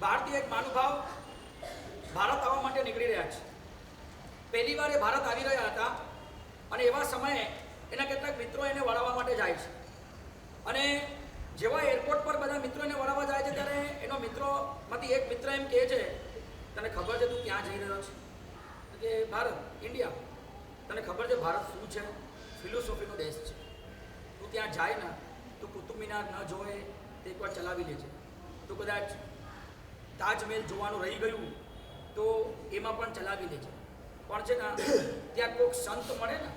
બહારથી એક મહાનુભાવ ભારત આવવા માટે નીકળી રહ્યા છે. પહેલી વાર એ ભારત આવી રહ્યા હતા અને એવા સમયે એના કેટલાક મિત્રો એને વળાવવા માટે જાય છે અને જેવા એરપોર્ટ પર બધા મિત્રો એને વળાવવા જાય છે ત્યારે એનો મિત્રોમાંથી એક મિત્ર એમ કહે છે, તને ખબર છે તું ક્યાં જઈ રહ્યો છે? કે ભારત, ઇન્ડિયા. તને ખબર છે ભારત શું છે? ફિલોસોફીનો દેશ છે. તું ત્યાં જાય ને તું કુતુબ મિનાર ન જોવે તે એકવાર ચલાવી લેજે. તું કદાચ તાજમહેલ જોવાનું રહી ગયું તો એમાં પણ ચલાવી લેજે. પણ છે ને ત્યાં કોઈક સંત મળે ને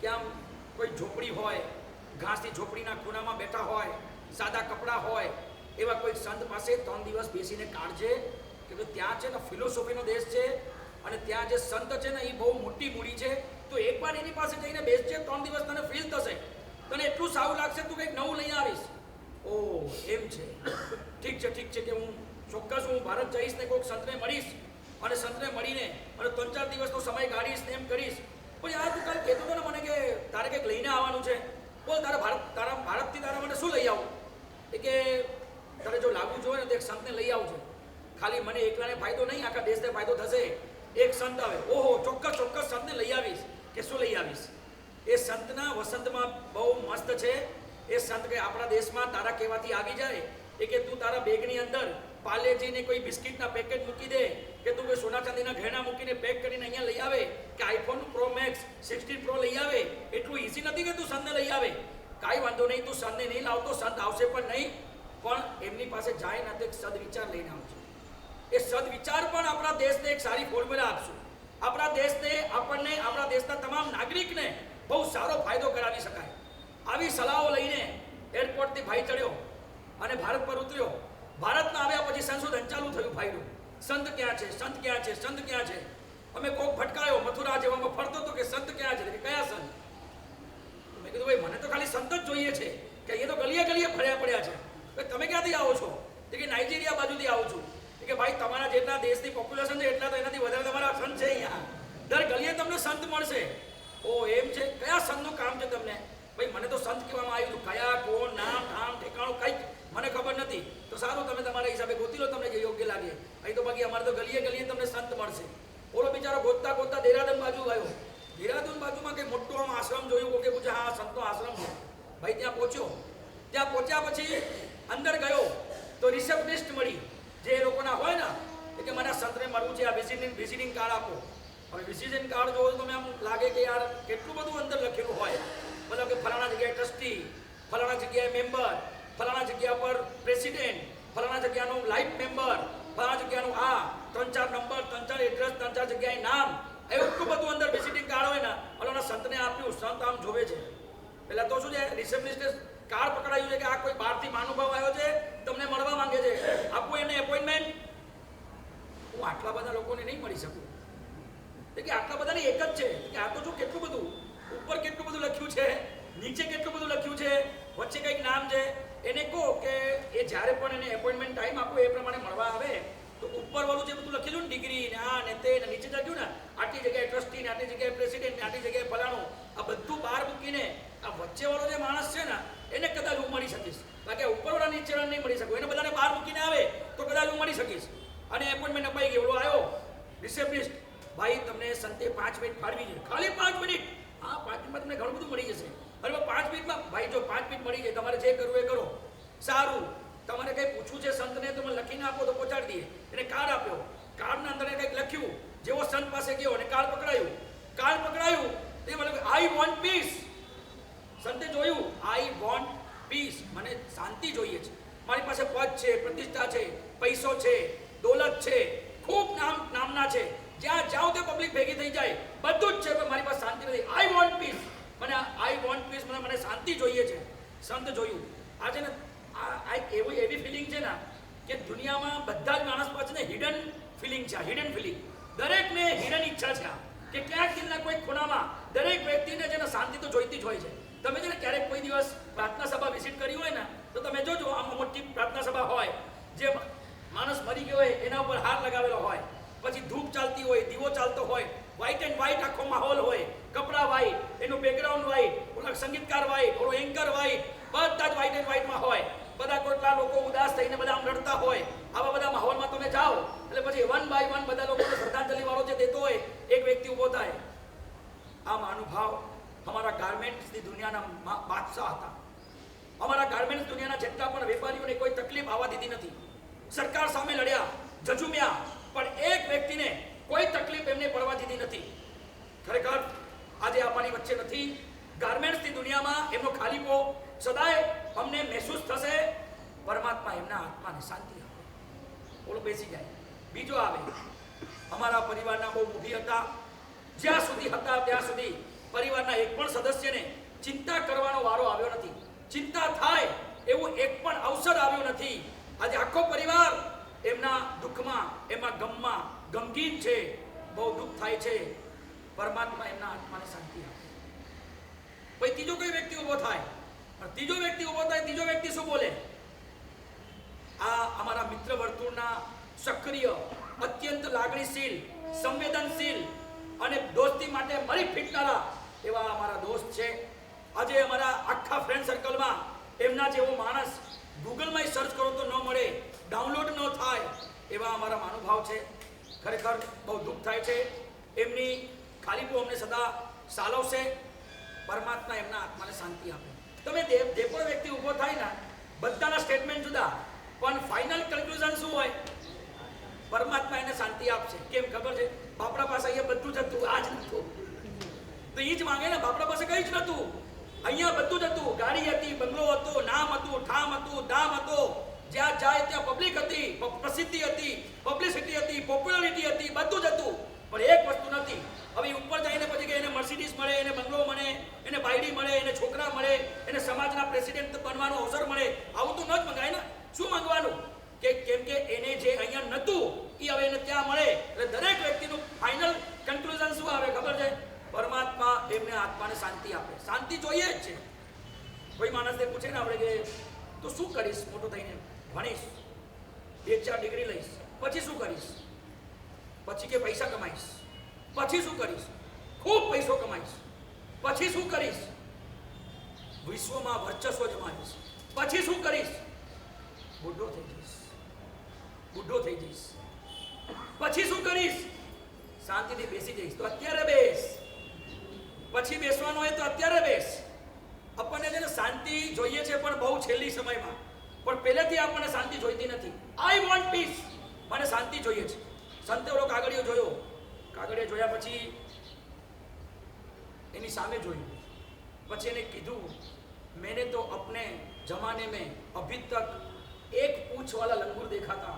કે આમ કોઈ ઝોપડી હોય, ઘાસની ઝોપડીના ખૂણામાં બેઠા હોય, સાદા કપડાં હોય, એવા કોઈ સંત પાસે 3 દિવસ બેસીને કાઢજે કે ત્યાં છે ને ફિલોસોફીનો દેશ છે અને ત્યાં જે સંત છે ને એ બહુ મોટી મૂડી છે. તો એકવાર એની પાસે જઈને બેસજે, 3 દિવસ તને ફીલ થશે, તને એટલું સારું લાગશે તું કંઈક નવું લઈ આવીશ. ઓ એમ છે, ઠીક છે કે હું ચોક્કસ હું ભારત જઈશ ને કોઈક સંતને મળીશ અને સંતને મળીને અને 3-4 દિવસનો સમય કાઢીશ ને એમ કરીશ. પણ યાર તું કાલ કહેતો હતો ને મને કે તારે કંઈક લઈને આવવાનું છે, બોલ તારા ભારતથી તારા માટે શું લઈ આવું? એ કે તારે જો લાવવું જોઈએ ને તો એક સંતને લઈ આવજો. ખાલી મને એકલાને ફાયદો નહીં, આખા દેશને ફાયદો થશે. એક સંત આવે, ઓહો ચોક્કસ સંતને લઈ આવીશ. કે શું લઈ આવીશ? એ સંતના વસંતમાં બહુ મસ્ત છે. એ સંત કે આપણા દેશમાં તારા કહેવાથી આવી જાય એ કે તું તારા બેગની અંદર પાર્લેજીને કોઈ બિસ્કિટના પેકેટ મૂકી દે કે તું કોઈ સોના ચાંદીના ઘરેણા મૂકીને પેક કરીને અહીંયા લઈ આવે કે આઈફોન પ્રો મેક્સ 16 પ્રો લઈ આવે. એટલું ઇઝી નથી કે તું સંતને લઈ આવે. કાંઈ વાંધો નહીં, તું સંતને નહીં લાવતો, સંત આવશે પણ નહીં, પણ એમની પાસે જાય ને તો એક સદવિચાર લઈને આવજો. એ સદવિચાર પણ આપણા દેશને એક સારી ફોર્મ્યુલા આપશું. આપણા દેશને, આપણને, આપણા દેશના તમામ નાગરિકને બહુ સારો ફાયદો કરાવી શકાય. આવી સલાહો લઈને એરપોર્ટથી ભાઈ ચડ્યો અને ભારત પર ઉતર્યો. ભારતમાં આવ્યા પછી સંશોધન ચાલુ થયું ભાઈનું. સંત ક્યાં છે, સંત ક્યાં છે, સંત ક્યાં છે? અમે કોક ભટકાયો મથુરા જેવામાં ફરતો હતો કે સંત ક્યાં છે? કે કયા સંત? મેં કીધું ભાઈ મને તો ખાલી સંત જ જોઈએ છે, કે એ તો ગલીએ ગલીએ ફર્યા પડ્યા છે. તમે ક્યાંથી આવો છો? કે નાઇજીરિયા બાજુથી આવું છું. કે ભાઈ તમારા જેટલા દેશની પોપ્યુલેશન છે એટલા તો એનાથી વધારે તમારા સંત છે અહીંયા. દર ગલીએ તમને સંત મળશે. ઓ એમ છે, કયા સંતનું કામ છે તમને? ભાઈ મને તો સંત કહેવામાં આવ્યું હતું, કયા, કોણ, નામ, ઠામ, ઠેકાણું કંઈક મને ખબર નથી. તો સારું, તમે તમારા હિસાબે ગોતી લો તમને જે યોગ્ય લાગે. અહીં તો બાકી અમારે તો ગલીએ ગલીએ તમને સંત મળશે. ઓલો બિચારો ગોતતા દેહરાદૂન બાજુ આવ્યો. દેહરાદૂન બાજુમાં કંઈ મોટો આમ આશ્રમ જોયું, કોકે પૂછે હા સંતનો આશ્રમ છે. ભાઈ ત્યાં પહોંચ્યો. ત્યાં પહોંચ્યા પછી અંદર ગયો તો રિસેપ્શનિસ્ટ મળી, જે એ લોકોના હોય ને કે મને સંતને મળવું છે, આ વિઝિટિંગ કાર્ડ આપો. હવે વિઝિટિંગ કાર્ડ જોવો તો તમે આમ લાગે કે યાર કેટલું બધું અંદર લખેલું હોય. મતલબ કે ફલાણા જગ્યાએ ટ્રસ્ટી, ફલાણા જગ્યાએ મેમ્બર, ફલાણા જગ્યા પર પ્રેસિડેન્ટ, ફલાણા જગ્યાનું લાઈફ મેમ્બર, ફલાણા જગ્યાનું આ 3-4 નંબર, 3-4 એડ્રેસ, 3-4 જગ્યાએ નામ, એવું એટલું બધું અંદર વિઝિટિંગ કાર્ડ હોય ને. ઓલાના સંતને આપ્યું, સંત આમ જોવે છે. પહેલાં તો શું છે, રિસેપ્શનિસ્ટે કાર્ડ પકડાયું છે કે આ કોઈ બહારથી મહાનુભાવ આવ્યો છે, તમને મળવા માંગે છે, આપવું એને એપોઇન્ટમેન્ટ. હું આટલા બધા લોકોને નહીં મળી શકું. કે આટલા બધાની એક જ છે કે આ તો જો કેટલું બધું ઉપર કેટલું બધું લખ્યું છે, નીચે કેટલું બધું લખ્યું છે, વચ્ચે કંઈક નામ છે. એને કહો કે એ જ્યારે પણ એને એપોઇન્ટમેન્ટ ટાઈમ આપો એ પ્રમાણે મળવા આવે તો ઉપરવાળું જે બધું લખેલું ને ડિગ્રી ને આ ને તે ને નીચે લખ્યું ને આટલી જગ્યાએ ટ્રસ્ટી ને આટલી જગ્યાએ પ્રેસિડેન્ટ ને આટલી જગ્યાએ ફલાણું, આ બધું બહાર મૂકીને આ વચ્ચેવાળો જે માણસ છે ને એને કદાચ હું મળી શકીશ. બાકી ઉપરવાળા નીચેવાળા નહીં મળી શકું. એને બધાને બહાર મૂકીને આવે તો કદાચ હું મળી શકીશ. અને એપોઇન્ટમેન્ટ અપાઈ ગયો. એવડો આવ્યો રિસેપ્શનિસ્ટ, ભાઈ તમને સંતે 5 મિનિટ ફાળવી છે. ખાલી 5 મિનિટ? હા 5 મિનિટમાં તમને ઘણું બધું મળી જશે. અરે 5 મિનિટમાં? ભાઈ જો 5 મિનિટ મળી જાય, તમારે જે કરવું એ કરો. સારું, તમારે કંઈ પૂછવું છે સંતને તો મને લખીને આપો તો પહોંચાડી દઈએ. એને કાર્ડ આપ્યો. કાર્ડના અંદર કંઈક લખ્યું. જેવો સંત પાસે ગયો અને કાર્ડ પકડાયું તે મને આઈ વોન્ટ પીસ. સંતે જોયું, આઈ વોન્ટ પીસ, મને શાંતિ જોઈએ છે. મારી પાસે પદ છે, પ્રતિષ્ઠા છે, પૈસો છે, દોલત છે, ખૂબ નામના છે, જ્યાં જાઓ તે પબ્લિક ભેગી થઈ જાય, બધું જ છે, પણ મારી પાસે શાંતિ નથી. આઈ વોન્ટ પીસ, મને શાંતિ જોઈએ છે. સંત જોયું. આજે ને આ એવી ફિલિંગ છે ને કે દુનિયામાં બધા જ માણસ પાસે ને હિડન ફિલિંગ છે. હિડન ફિલિંગ દરેકને હિડન ઈચ્છા છે કે ક્યાંક દિલના કોઈ ખૂણામાં દરેક વ્યક્તિને છે ને શાંતિ તો જોઈતી જ હોય છે. તમે છે ને ક્યારેક કોઈ દિવસ પ્રાર્થના સભા વિઝિટ કરી હોય ને તો તમે જોજો, આમ મોટી પ્રાર્થના સભા હોય, જે માણસ મરી ગયો હોય એના ઉપર હાર લગાવેલો હોય, પછી ધૂપ ચાલતી હોય, દીવો ચાલતો હોય, વ્હાઇટ એન્ડ વ્હાઇટ આખો માહોલ હોય, કપડાં વ્હાઇટ, એનું બેકગ્રાઉન્ડ વ્હાઇટ, ઓલા સંગીતકાર વ્હાઇટ, ઓલો એન્કર વ્હાઇટ, બધા જ વ્હાઇટ એન્ડ વ્હાઇટમાં હોય. બધા કેટલા લોકો ઉદાસ થઈને બધા આમ રડતા હોય. આવા બધા માહોલમાં તમે આપસા હતા. અમારા ગાર્મેન્ટ્સ દુનિયાના જેટલા પણ વેપારીઓને કોઈ તકલીફ આવવા દીધી નથી. સરકાર સામે લડ્યા, ઝઝુમ્યા, પણ એક વ્યક્તિને કોઈ તકલીફ એમને પડવા દીધી નથી. ખરેખર આજે આપણી વચ્ચે નથી. ગાર્મેન્ટ્સની દુનિયામાં એમનો ખાલીપો સદાય અમને મહેસૂસ થશે. પરમાત્મા એમના આત્માને શાંતિ આપે. બોલો, બેસી જાય. બીજો આવે, અમારા પરિવારના બહુ મુખી હતા. જ્યાં સુધી હતા ત્યાં સુધી પરિવારના એક પણ સદસ્યને ચિંતા કરવાનો વારો આવ્યો નથી. ચિંતા થાય એવું એક પણ અવસર આવ્યો નથી. આજે આખો પરિવાર એમના દુઃખમાં, એમના ગમમાં ગમગીન છે. બહુ દુઃખ થાય છે. પરમાત્મા એમના આત્માને શાંતિ આપે. પછી ત્રીજો કોઈ વ્યક્તિ ઉભો થાય, ત્રીજો વ્યક્તિ ઉભો થાય, ત્રીજો વ્યક્તિ શું બોલે? આ અમારા મિત્ર વર્તુળના સક્રિય, અત્યંત લાગણીશીલ, સંવેદનશીલ અને દોસ્તી માટે મરી ફીટનારા એવા અમારા દોસ્ત છે. આજે અમારા આખા ફ્રેન્ડ સર્કલમાં એમના જેવો માણસ ગૂગલમાં સર્ચ કરો તો ન મળે, ડાઉનલોડ ન થાય એવા અમારા મહાનુભાવ છે. ખરેખર બહુ દુઃખ થાય છે. એમની ખાલીપો અમને સદા સાલવશે. પરમાત્મા એમના આત્માને શાંતિ આપે. તમે જે પણ વ્યક્તિ ઊભો થાય ને, બધાના સ્ટેટમેન્ટ જુદા, પણ ફાઇનલ કન્ક્લુઝન શું હોય? પરમાત્મા એને શાંતિ આપશે. કેમ ખબર છે? બાપડા પાસે અહીંયા બધું જ હતું, આ જ નતું. તો એ જ માંગે ને, બાપડા પાસે કંઈ જ નતું, અહીંયા બધું જ હતું. ગાડી હતી, બંગલો હતો, નામ હતું, ઠામ હતું, દામ હતો. જ્યાં જાય ત્યાં પબ્લિક હતી, પ્રસિદ્ધિ હતી, પબ્લિસિટી હતી, પોપ્યુલારિટી હતી, બધું જ હતું. પણ એક વસ્તુ નથી. હવે ઉપર જઈને પછી કે એને મર્સિડીઝ મળે, એને બંગલો મળે, એને બાયડી મળે, એને છોકરા મળે, એને સમાજના પ્રેસિડેન્ટ બનવાનો અવસર મળે, આવું તો ન જ મંગાય ને. શું માંગવાનું? કે કેમ કે એને જે અહીંયા નહોતું એ હવે એને ત્યાં મળે. એટલે દરેક વ્યક્તિનું ફાઇનલ કન્ક્લુઝન શું આવે ખબર છે? પરમાત્મા એમને આત્માને શાંતિ આપે. શાંતિ જોઈએ જ છે. કોઈ માણસને પૂછે ને આપણે કે તું શું કરીશ મોટો થઈને? ભણીશ, 2-4 ડિગ્રી લઈશ, પછી શું કરીશ? પછી કે પૈસા કમાઈશ. પછી શું કરીશ? ખૂબ પૈસો કમાઈશ. પછી શું કરીશ? વિશ્વમાં વર્ચસ્વ જમાવીશ. પછી શું કરીશ? બુઢો થઈ જઈશ. બુઢો થઈ જઈશ. પછી શું કરીશ? શાંતિથી બેસી જઈશ. તો અત્યારે બેસ. પછી બેસવાનું હોય તો અત્યારે બેસ. આપણને છે ને શાંતિ જોઈએ છે, પણ બહુ છેલ્લી સમયમાં. પણ પહેલેથી આપણને શાંતિ જોઈતી નથી. I want peace. મને શાંતિ જોઈએ છે. સંતે ઓલો કાગળિયો જોયો. કાગળિયો જોયા પછી એની સામે જોયું. પછી એને કીધું, मैंने तो अपने जमाने में अभी तक एक पूछ वाला लंगूर देखा था.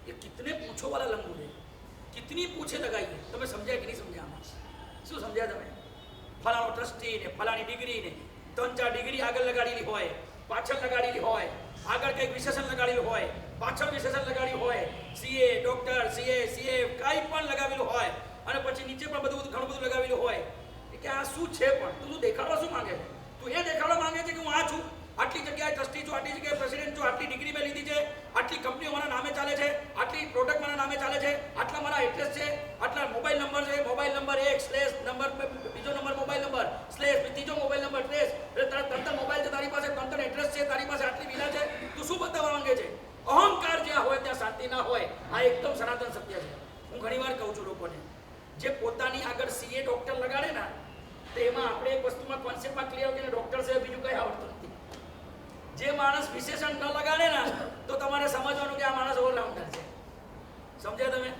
ये कितने पूछो वाला लंगूर है, कितनी पूछे लगाई है. તમે સમજ્યા કે નહીં સમજ્યા? આમાં શું સમજ્યા તમે? ફલાણો ટ્રસ્ટી ને ફલાણી ડિગ્રી ને 3-4 ડિગ્રી આગળ લગાડેલી હોય, પાછળ લગાડેલી હોય, આગળ કંઈક વિશેષણ લગાડેલું હોય, પાછળ વિશેષણ લગાડ્યું હોય, સીએ, ડોક્ટર, સીએ, કાંઈ પણ લગાવેલું હોય, અને પછી નીચે પણ બધું ઘણું બધું લગાવેલું હોય. કે આ શું છે? પણ તું દેખાડવા શું માંગે છે? તું એ દેખાડવા માંગે છે કે હું આ છું, આટલી જગ્યાએ ટ્રસ્ટી છું, આટલી જગ્યાએ પ્રેસિડેન્ટ છું, આટલી ડિગ્રી મેં લીધી છે, આટલી કંપનીઓ મારા નામે ચાલે છે, આટલી પ્રોડક્ટ મારા નામે ચાલે છે, આટલા મારા એડ્રેસ છે, આટલા મોબાઈલ નંબર છે, મોબાઈલ નંબર 1 સ્લેશ નંબર, બીજો નંબર મોબાઈલ નંબર સ્લેશ ત્રીજો મોબાઈલ નંબર ટ્રેસ, એટલે ત્રણ મોબાઈલ છે તારી પાસે, ત્રણ એડ્રેસ છે તારી પાસે, આટલી વિલા છે. તું શું બતાવવા માંગે છે? અહંકાર જ્યાં હોય ત્યાં શાંતિ ના હોય. આ એકદમ સનાતન સત્ય છે. હું ઘણીવાર કહું છું લોકોને, જે પોતાની આગળ સીએ ડોક્ટર લગાડે ને, તો એમાં આપણે એક વસ્તુમાં કોન્સેપ્ટમાં ક્લિયર કે ડોક્ટર છે, બીજું કંઈ આવડતું નથી. જે માણસ વિશેષણ ન લગાડે ને, તો તમારે સમજવાનું કે આ માણસ ઓલરાઉન્ડર છે. સમજ્યા તમે?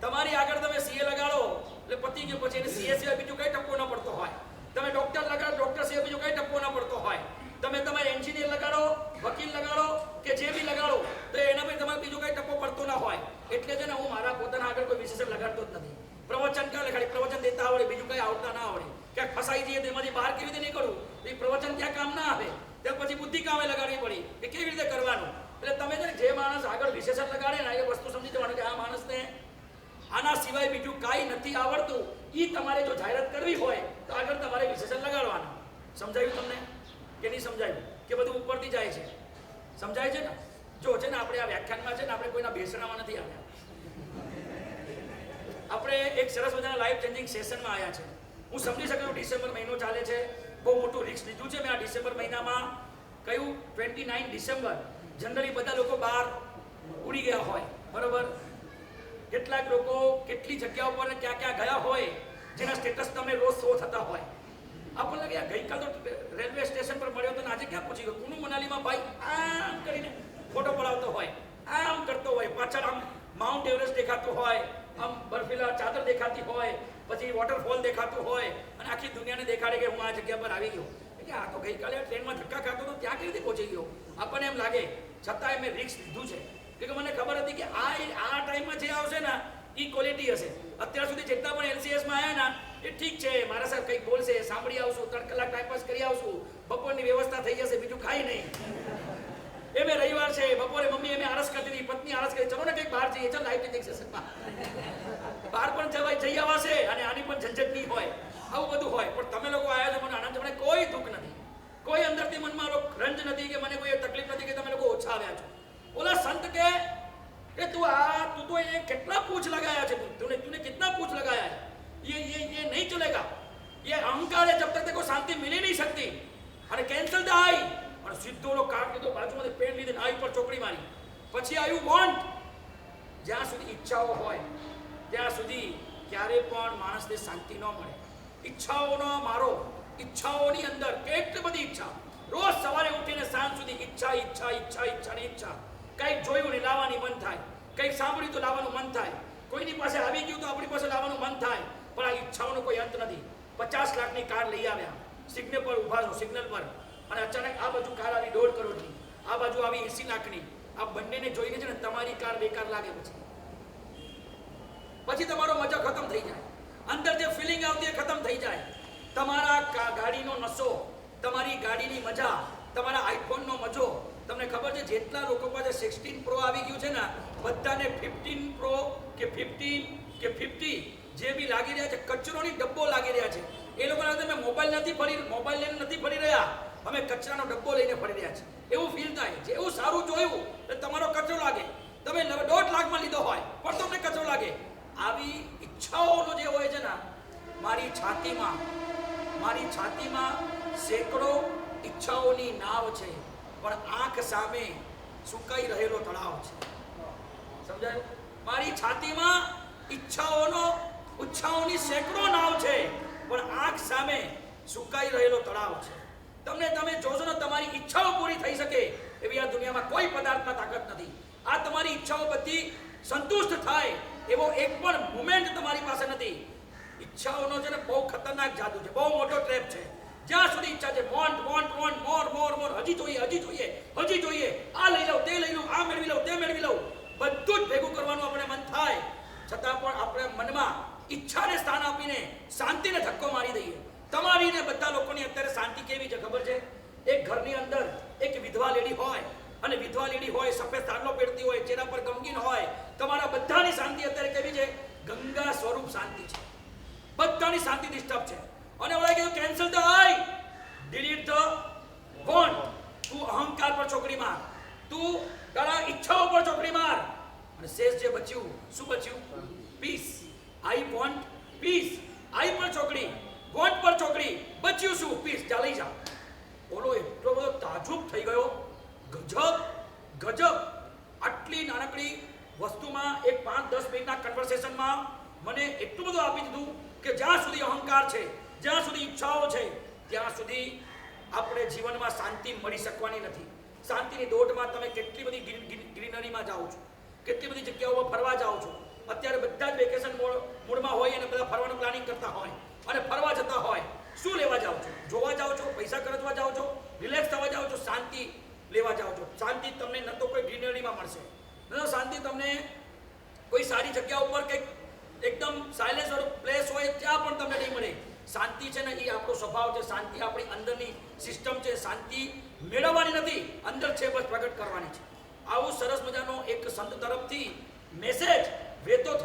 તમારી આગળ તમે સીએ લગાડો એટલે પતી ગયું. પછી એને સીએ સિવાય બીજું કંઈ ટપ્પો ન પડતો હોય. તમે ડોક્ટર લગાડો, ડોક્ટર સિવાય બીજું કંઈ ટપ્પો ન પડતો હોય. તમે તમારે એન્જિનિયર લગાડો, વકીલ લગાડો કે જે બી લગાડો, તો એના પર તમારે બીજું કંઈ ટપ્પો પડતો ના હોય. એટલે છે ને હું મારા પોતાના આગળ કોઈ વિશેષણ લગાડતો જ નથી. પ્રવચન ક્યાં લગાડી? પ્રવચન દેતા આવડે, બીજું કંઈ આવડતા ના આવડે. ક્યાંક ફસાઈ જઈએ તેમાંથી બહાર કેવી રીતે નીકળવું, એ પ્રવચન ત્યાં કામ ના આવે. ત્યાર પછી બુદ્ધિ કામે લગાડવી પડી કે કેવી રીતે કરવાનું. એટલે તમે છે ને જે માણસ આગળ વિશેષણ લગાડે ને, એ વસ્તુ સમજી જવાનું કે આ માણસને આના સિવાય બીજું કાંઈ નથી આવડતું. એ તમારે જો જાહેરાત કરવી હોય તો આગળ તમારે વિશેષણ લગાડવાનું. સમજાયું તમને કે નહીં સમજાયું? કે બધું ઉપરથી જાય છે? સમજાય છે ને? જો છે ને આપણે આ વ્યાખ્યાનમાં છે ને, આપણે કોઈના બેસણામાં નથી આવ્યા. આપણે એક સરસ મજાના લાઈફ ચેન્જિંગ સેશનમાં આવ્યા છે. હું સમજી શકું, ડિસેમ્બર મહિનો ચાલે છે, બહુ મોટું રિસ્ક લીધું છે મેં આ ડિસેમ્બર મહિનામાં. કયું 29 ડિસેમ્બર જનરલી બધા લોકો બહાર ઉડી ગયા હોય, બરોબર? કેટલાક લોકો કેટલી જગ્યાઓ પર ક્યાં ક્યાં ગયા હોય, જેના સ્ટેટસ તમે રોજ શો થતા હોય. આપણને લાગે ગઈકાલ તો રેલવે સ્ટેશન પર મળ્યો તો આજે ક્યાં પહોંચી ગયો. કુનુ મનાલીમાં ભાઈ આમ કરીને ફોટો પડાવતો હોય, આમ કરતો હોય, પાછળ આમ માઉન્ટ એવરેસ્ટ દેખાતું હોય, આમ બર્ફીલા ચાદર દેખાતી હોય, પછી વોટરફોલ દેખાતું હોય અને આખી દુનિયાને દેખાડે કે હું આ જગ્યા પર આવી ગયો. એટલે આ તો ગઈકાલે ટ્રેનમાં ધક્કા ખાતો તો ત્યાં કેવી રીતે પહોંચી ગયો. આપણને એમ લાગે, છતાંય મેં રિસ્ક લીધું છે કે મને ખબર હતી કે આ ટાઈમમાં જે આવશે ને એ ક્વોલિટી હશે. અત્યાર સુધી જેટલા પણ LCSમાં આવ્યા ને એ ઠીક છે, મારા સાહેબ કંઈક બોલશે, સાંભળી આવશું, 3 કલાક ટાઈમપાસ કરી આવશું, બપોરની વ્યવસ્થા થઈ જશે, બીજું ખાઈ નહીં. એ મેં રવિવાર છે, બપોરે મમ્મી એમ આળસ કરતી હતી, પત્ની આળસ કરી, ચલો ને કંઈક બહાર જઈએ, ચાલ લાઈવ ટીચિંગ સેશનમાં બહાર પણ જઈ આવશે અને આની પણ ઝંઝટ નહીં હોય. આવું બધું હોય. પણ તમે લોકો આવ્યા છો, મને આનંદ છે, મને કોઈ દુઃખ નથી, કોઈ અંદરથી મનમાં રંજ નથી કે મને કોઈ તકલીફ નથી કે તમે લોકો ઓછા આવ્યા છો. ઓલા સંત કે તું તો ये कितना पूछ लगाया है, तूने कितना पूछ लगाया है, ये नहीं चलेगा, ये अहंकार है, जब तक देखो शांति मिली नहीं सकती. अरे कैंसल द आई और સીધો લો કાટ લીધો, બાજુમાંથી પેન લીધે આઈ પર ચોકડી મારી. પછી આયુ વોન્ટ. જ્યાં સુધી ઈચ્છાઓ હોય ત્યાં સુધી ક્યારે પણ માણસને શાંતિ ન મળે. ઈચ્છાઓનો મારો, ઈચ્છાઓની અંદર કેટલી બધી ઈચ્છા, રોજ સવારે ઉઠીને સાંજ સુધી ઈચ્છા ઈચ્છા ઈચ્છા ઈચ્છાની ઈચ્છા. કંઈક જોયું ને લાવવાની મન થાય, કંઈક સાંભળ્યું તો લાવવાનું મન થાય, કોઈની પાસે આવી ગયું તો આપણી પાસે લાવવાનું મન થાય. પણ આ ઈચ્છાઓનો કોઈ અંત નથી. 50 લાખની કાર લઈ આવ્યા, સિગ્નલ પર ઊભા છો, સિગ્નલ પર, અને અચાનક આ બાજુ કાર આવી 1.5 કરોડની, આ બાજુ આવી 80 લાખની. આ બંનેને જોઈને છે ને તમારી કાર બેકાર લાગે. પછી તમારો મજા ખતમ થઈ જાય, અંદર જે ફિલિંગ આવતી એ ખતમ થઈ જાય. તમારા ગાડીનો નશો, તમારી ગાડીની મજા, તમારા આઈફોનનો મજો. તમને ખબર છે જેટલા લોકો પાસે 16 પ્રો આવી ગયું છે ને, બધાને 15 પ્રો કે 15 કે 50 જે બી લાગી રહ્યા છે, કચરોની ડબ્બો લાગી રહ્યા છે. એ લોકોને તમે મોબાઈલ લઈને નથી ફરી રહ્યા, અમે કચરાનો ડબ્બો લઈને ફરી રહ્યા છે, એવું ફીલ થાય. જેવું સારું જોયું એટલે તમારો કચરો લાગે. તમે 1.5 લાખમાં લીધો હોય પણ તમને કચરો લાગે. આવી ઈચ્છાઓનો જે હોય છે ને, મારી છાતીમાં સેંકડો ઈચ્છાઓની નાવ છે, પણ આંખ સામે સુકાઈ રહેલો તળાવ છે. સમજાયું? મારી છાતીમાં ઈચ્છાઓની સેંકડો નાવ છે, પણ આંખ સામે સુકાઈ રહેલો તળાવ છે. તમે જોશો ને, તમારી ઈચ્છાઓ પૂરી થઈ શકે એવી આ દુનિયામાં કોઈ પદાર્થમાં તાકાત નથી. આ તમારી ઈચ્છાઓ બધી સંતુષ્ટ થાય એવો એક પણ મોમેન્ટ તમારી પાસે નથી. ઈચ્છાઓનો છે ને બહુ ખતરનાક જાદુ છે, બહુ મોટો ટ્રેપ છે. જ્યાં સુધી ઈચ્છા છે, વોન્ટ મોર, હજી જોઈએ, આ લઈ લઉં, તે લઈ લઉં, આ મેળવી લઉં, તે મેળવી લઉં, બધું જ ભેગું કરવાનું આપણે મન થાય. છતાં પણ આપણે મનમાં ઈચ્છાને સ્થાન આપીને શાંતિને ધક્કો મારી દઈએ. તમારી ને બધા લોકોની અત્યારે શાંતિ કેવી છે ખબર છે? એક ઘરની અંદર એક વિધવા લેડી હોય, અને વિધવા લેડી હોય, સફેદ સાડલો પહેરતી હોય, ચહેરા પર ગમગીન હોય. તમારા બધાની શાંતિ અત્યારે કેવી છે? ગંગા સ્વરૂપ શાંતિ છે. બધાની શાંતિ ડિસ્ટર્બ છે. અને ઓલા કીધું cancel the I, delete the want. તું અહંકાર પર ચોકડી માર, તું તારા ઈચ્છાઓ પર ચોકડી માર, અને શેષ જે બચ્યું, શું બચ્યું? Peace. I want peace. I પર ચોકડી, વોન્ટ પર ચોકડી, બચ્યું શું? પીસ. ચાલી જા. ઓલો એટલો બધો તાજુબ થઈ ગયો, ગજબ. આટલી નાનકડી વસ્તુમાં એક 5-10 મિનિટના કન્વર્સેશનમાં મને એટલું બધું આપી દીધું કે જ્યાં સુધી અહંકાર છે, જ્યાં સુધી ઈચ્છાઓ છે, ત્યાં સુધી આપણે જીવનમાં શાંતિ મળી શકવાની નથી. શાંતિની દોડમાં તમે કેટલી બધી ગ્રીનરીમાં જાઓ છો, કેટલી બધી જગ્યાઓ ફરવા જાઓ છો. અત્યારે બધા જ વેકેશન મૂડમાં હોય અને બધા ફરવાનું પ્લાનિંગ કરતા હોય અને ફરવા જતા હોય. શું લેવા જાઓ છો? જોવા જાઓ છો, પૈસા ખર્ચવા જાઓ છો, રિલેક્સ થવા જાઓ છો, શાંતિ લેવા જાઓ છો. શાંતિ તમને ન તો કોઈ ગ્રીનરીમાં મળશે, ન તો શાંતિ તમને કોઈ સારી જગ્યા ઉપર કંઈક એકદમ સાયલેન્સ વાળું પ્લેસ હોય ત્યાં પણ તમને નહીં મળે. શાંતિ છે ને એ આપણો સ્વભાવ છે, શાંતિ આપણી અંદરની સિસ્ટમ છે. શાંતિ મેળવવાની નથી, અંદર છે બસ પ્રગટ કરવાની છે. આવું સરસ મજાનો એક સંત તરફથી મેસેજ વહેતો